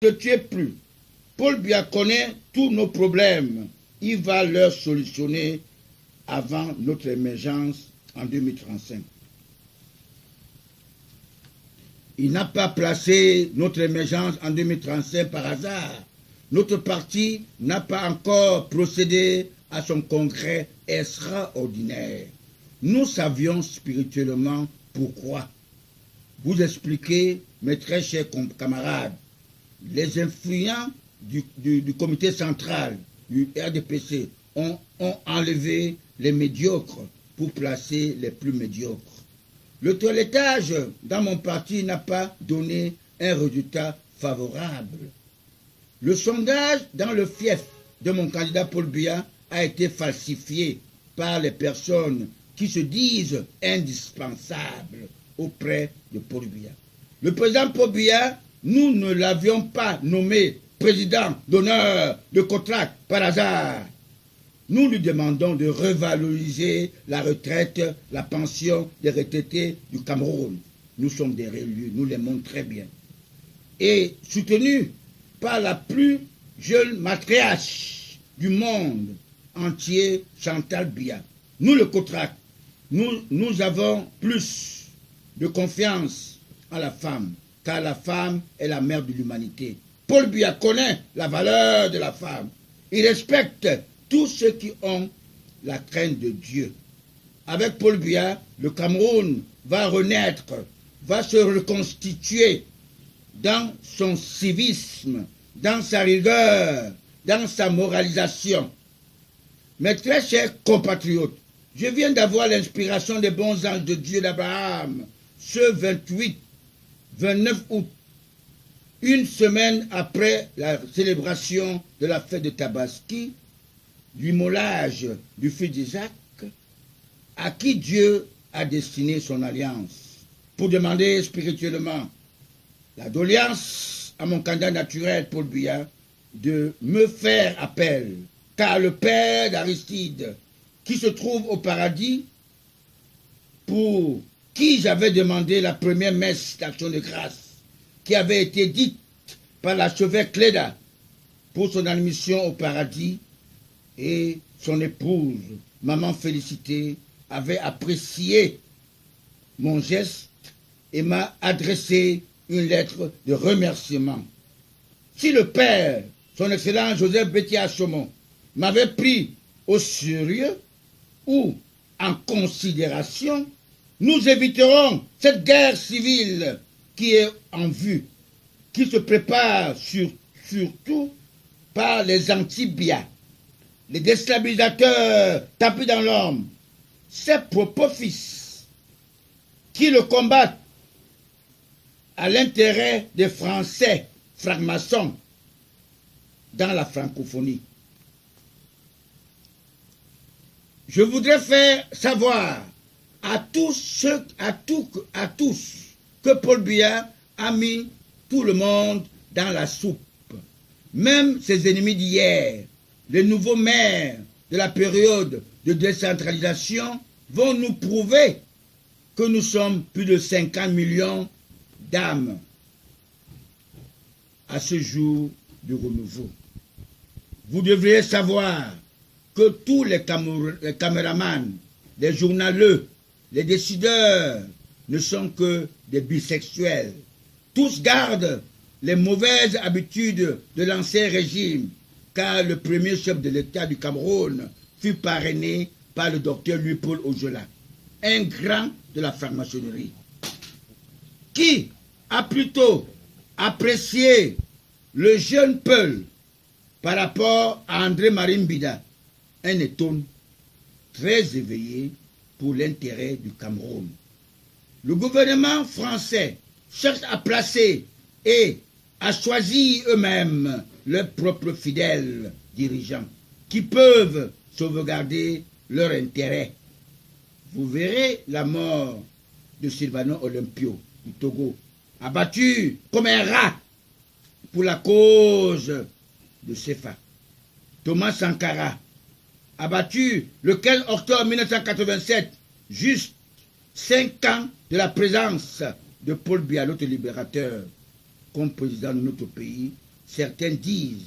Ne tuez plus. Paul Biya connaît tous nos problèmes. Il va leur solutionner avant notre émergence en 2035. Il n'a pas placé notre émergence en 2035 par hasard. Notre parti n'a pas encore procédé à son congrès extraordinaire. Nous savions spirituellement pourquoi. Vous expliquez, mes très chers camarades, les influents du comité central du RDPC ont enlevé les médiocres pour placer les plus médiocres. Le toilettage dans mon parti n'a pas donné un résultat favorable. Le sondage dans le fief de mon candidat Paul Biya a été falsifié par les personnes qui se disent indispensables auprès de Paul Biya. Le président Paul Biya, nous ne l'avions pas nommé président d'honneur de Cotrac par hasard. Nous lui demandons de revaloriser la retraite, la pension des retraités du Cameroun. Nous sommes des élus, nous l'aimons très bien. Et soutenu par la plus jeune matriarche du monde entier, Chantal Biya. Nous, le Cotrac, nous avons plus de confiance en la femme, car la femme est la mère de l'humanité. Paul Biya connaît la valeur de la femme. Il respecte tous ceux qui ont la crainte de Dieu. Avec Paul Biya, le Cameroun va renaître, va se reconstituer dans son civisme, dans sa rigueur, dans sa moralisation. Mes très chers compatriotes, je viens d'avoir l'inspiration des bons anges de Dieu d'Abraham ce 29 août, une semaine après la célébration de la fête de Tabaski, l'immolage du fils d'Isaac, à qui Dieu a destiné son alliance, pour demander spirituellement la doléance à mon candidat naturel, Paul Biya, de me faire appel, car le père d'Aristide, qui se trouve au paradis, pour qui j'avais demandé la première messe d'action de grâce, qui avait été dite par l'archevêque Cléda pour son admission au paradis, et son épouse, maman Félicité, avait apprécié mon geste et m'a adressé une lettre de remerciement. Si le père, son excellent Joseph Bétier Chaumont, m'avait pris au sérieux ou en considération, nous éviterons cette guerre civile qui est en vue, qui se prépare surtout par les anti-Biya, les déstabilisateurs tapis dans l'homme, ces propos fils qui le combattent à l'intérêt des Français francs-maçons dans la francophonie. Je voudrais faire savoir à tous que Paul Biya a mis tout le monde dans la soupe, même ses ennemis d'hier. Les nouveaux maires de la période de décentralisation vont nous prouver que nous sommes plus de 50 millions d'âmes à ce jour du renouveau. Vous devriez savoir que tous les caméramans, les journaleux, les décideurs ne sont que des bisexuels. Tous gardent les mauvaises habitudes de l'ancien régime, car le premier chef de l'État du Cameroun fut parrainé par le docteur Louis-Paul Ojola, un grand de la franc-maçonnerie, qui a plutôt apprécié le jeune Peul par rapport à André-Marie Mbida, un étonne très éveillé pour l'intérêt du Cameroun. Le gouvernement français cherche à placer et à choisir eux-mêmes leurs propres fidèles dirigeants qui peuvent sauvegarder leur intérêt. Vous verrez la mort de Sylvano Olympio du Togo, abattu comme un rat pour la cause de CFA. Thomas Sankara, abattu le 15 octobre 1987, juste 5 ans de la présence de Paul Biya, notre libérateur, comme président de notre pays, Certains disent